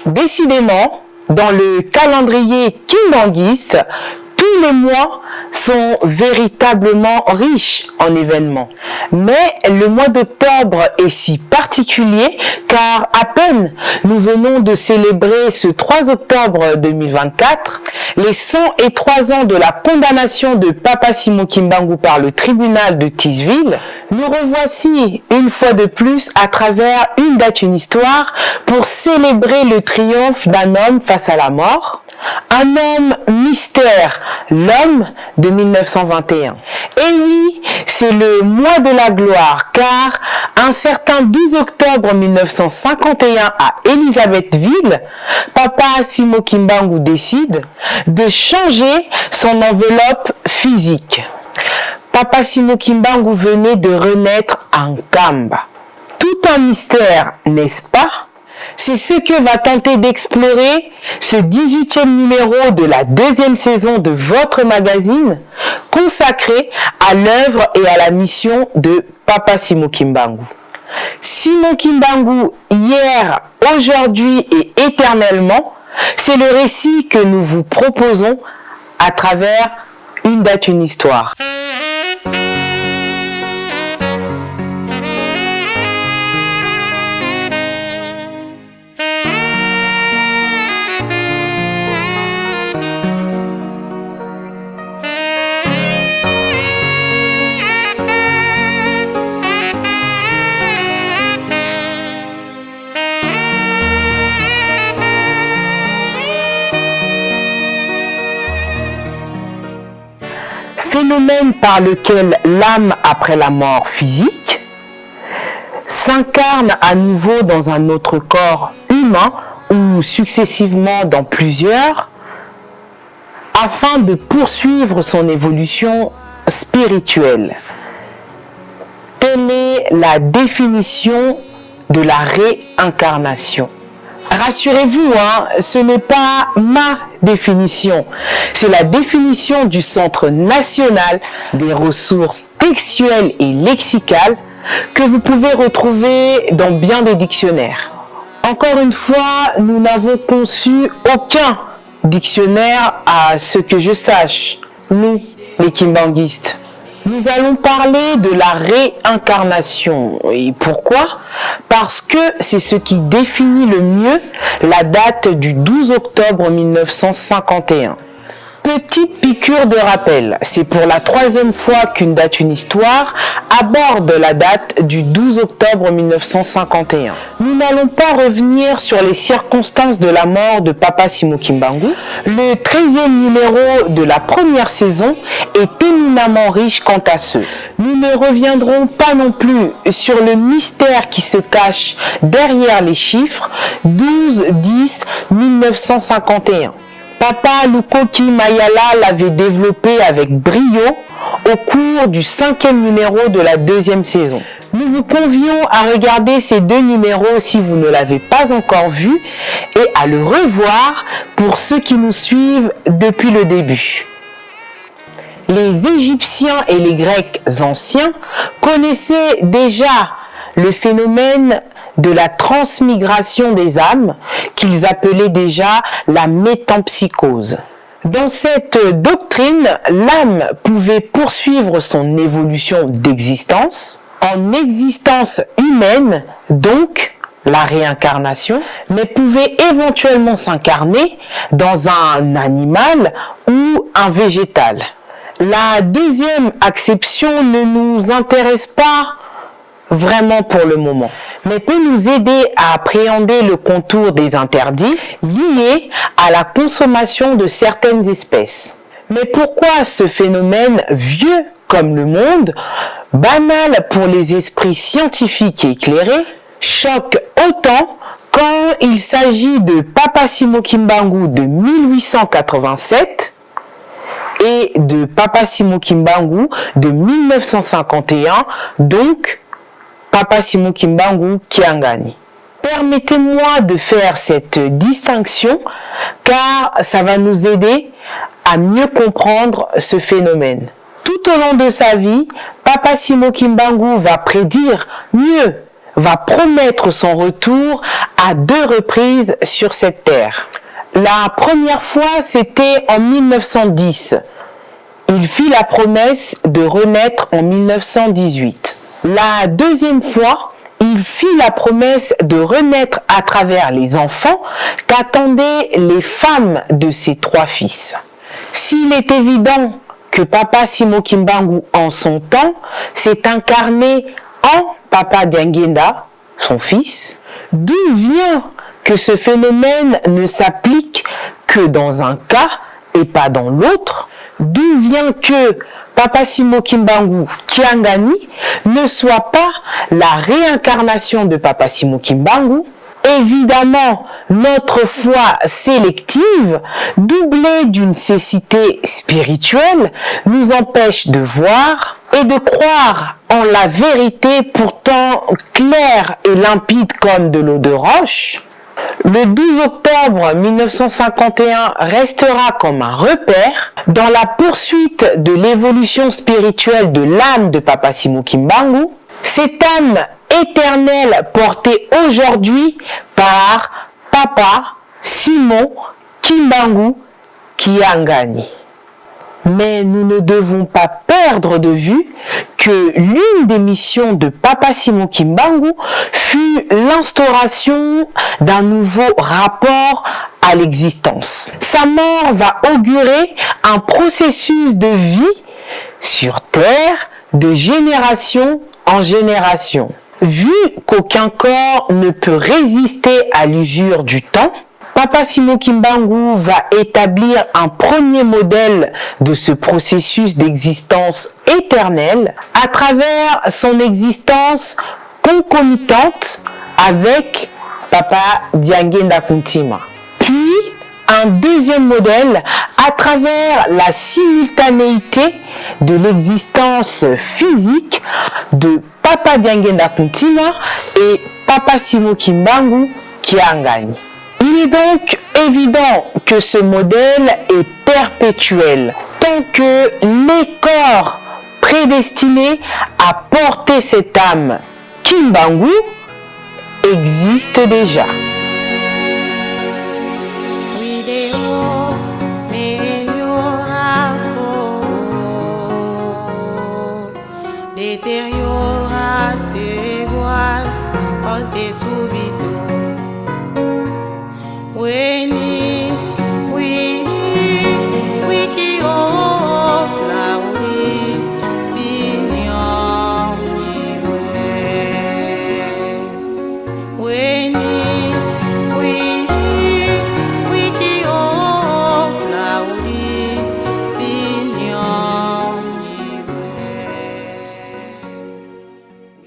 Décidément, dans le calendrier kimbanguiste, tous les mois sont véritablement riches en événements. Mais le mois d'octobre est si particulier car à peine nous venons de célébrer ce 3 octobre 2024 les 103 ans de la condamnation de Papa Simon Kimbangu par le tribunal de Tishville. Nous revoici une fois de plus à travers une date, une histoire pour célébrer le triomphe d'un homme face à la mort. Un homme mystère, l'homme de 1921. Et oui, c'est le mois de la gloire, car un certain 12 octobre 1951 à Elisabethville, Papa Simon Kimbangu décide de changer son enveloppe physique. Papa Simon Kimbangu venait de renaître en Kamba. Tout un mystère, n'est-ce pas? C'est ce que va tenter d'explorer ce 18e numéro de la 2e saison de votre magazine consacré à l'œuvre et à la mission de Papa Simon Kimbangu. Simon Kimbangu, hier, aujourd'hui et éternellement, c'est le récit que nous vous proposons à travers une date, une histoire. Phénomène par lequel l'âme après la mort physique s'incarne à nouveau dans un autre corps humain ou successivement dans plusieurs afin de poursuivre son évolution spirituelle. Telle est la définition de la réincarnation. Rassurez-vous, ce n'est pas ma définition, c'est la définition du Centre national des ressources textuelles et lexicales que vous pouvez retrouver dans bien des dictionnaires. Encore une fois, nous n'avons conçu aucun dictionnaire à ce que je sache, nous, les kimbanguistes. Nous allons parler de la réincarnation. Et pourquoi? Parce que c'est ce qui définit le mieux la date du 12 octobre 1951. Petite piqûre de rappel, c'est pour la 3e fois qu'une date, une histoire aborde la date du 12 octobre 1951. Nous n'allons pas revenir sur les circonstances de la mort de Papa Simon Kimbangu. Le 13e numéro de la première saison est éminemment riche quant à ce. Nous ne reviendrons pas non plus sur le mystère qui se cache derrière les chiffres 12-10-1951. Papa Lukoki Mayala l'avait développé avec brio au cours du 5e numéro de la 2e saison. Nous vous convions à regarder ces 2 numéros si vous ne l'avez pas encore vu et à le revoir pour ceux qui nous suivent depuis le début. Les Égyptiens et les Grecs anciens connaissaient déjà le phénomène de la transmigration des âmes qu'ils appelaient déjà la métempsychose. Dans cette doctrine, l'âme pouvait poursuivre son évolution d'existence en existence humaine, donc la réincarnation, mais pouvait éventuellement s'incarner dans un animal ou un végétal. La deuxième acception ne nous intéresse pas vraiment pour le moment, mais peut nous aider à appréhender le contour des interdits liés à la consommation de certaines espèces. Mais pourquoi ce phénomène vieux comme le monde, banal pour les esprits scientifiques et éclairés, choque autant quand il s'agit de Papa Simon Kimbangu de 1887 et de Papa Simon Kimbangu de 1951, donc Papa Simon Kimbangu Kiangani. Permettez-moi de faire cette distinction car ça va nous aider à mieux comprendre ce phénomène. Tout au long de sa vie, Papa Simon Kimbangu va prédire mieux, va promettre son retour à 2 reprises sur cette terre. La première fois, c'était en 1910. Il fit la promesse de renaître en 1918. La deuxième fois, il fit la promesse de renaître à travers les enfants qu'attendaient les femmes de ses 3 fils. S'il est évident que Papa Simo Kimbangu en son temps s'est incarné en Papa Diangenda, son fils, d'où vient que ce phénomène ne s'applique que dans un cas et pas dans l'autre? D'où vient que Papa Simo Kimbangu Kiangani ne soit pas la réincarnation de Papa Simo Kimbangu? Évidemment, notre foi sélective, doublée d'une cécité spirituelle, nous empêche de voir et de croire en la vérité pourtant claire et limpide comme de l'eau de roche. Le 12 octobre 1951 restera comme un repère dans la poursuite de l'évolution spirituelle de l'âme de Papa Simo Kimbangu, cette âme éternelle portée aujourd'hui par Papa Simo Kimbangu Kiangani. Mais nous ne devons pas perdre de vue que l'une des missions de Papa Simo Kimbangu fut l'instauration d'un nouveau rapport à l'existence. Sa mort va augurer un processus de vie sur Terre de génération en génération. Vu qu'aucun corps ne peut résister à l'usure du temps, Papa Simo Kimbangu va établir un premier modèle de ce processus d'existence éternelle à travers son existence concomitante avec Papa Diangenda Kuntima. Puis, un deuxième modèle à travers la simultanéité de l'existence physique de Papa Diangenda Kuntima et Papa Simo Kimbangu Kiangani. Il est donc évident que ce modèle est perpétuel tant que les corps prédestinés à porter cette âme Kimbangu existent déjà.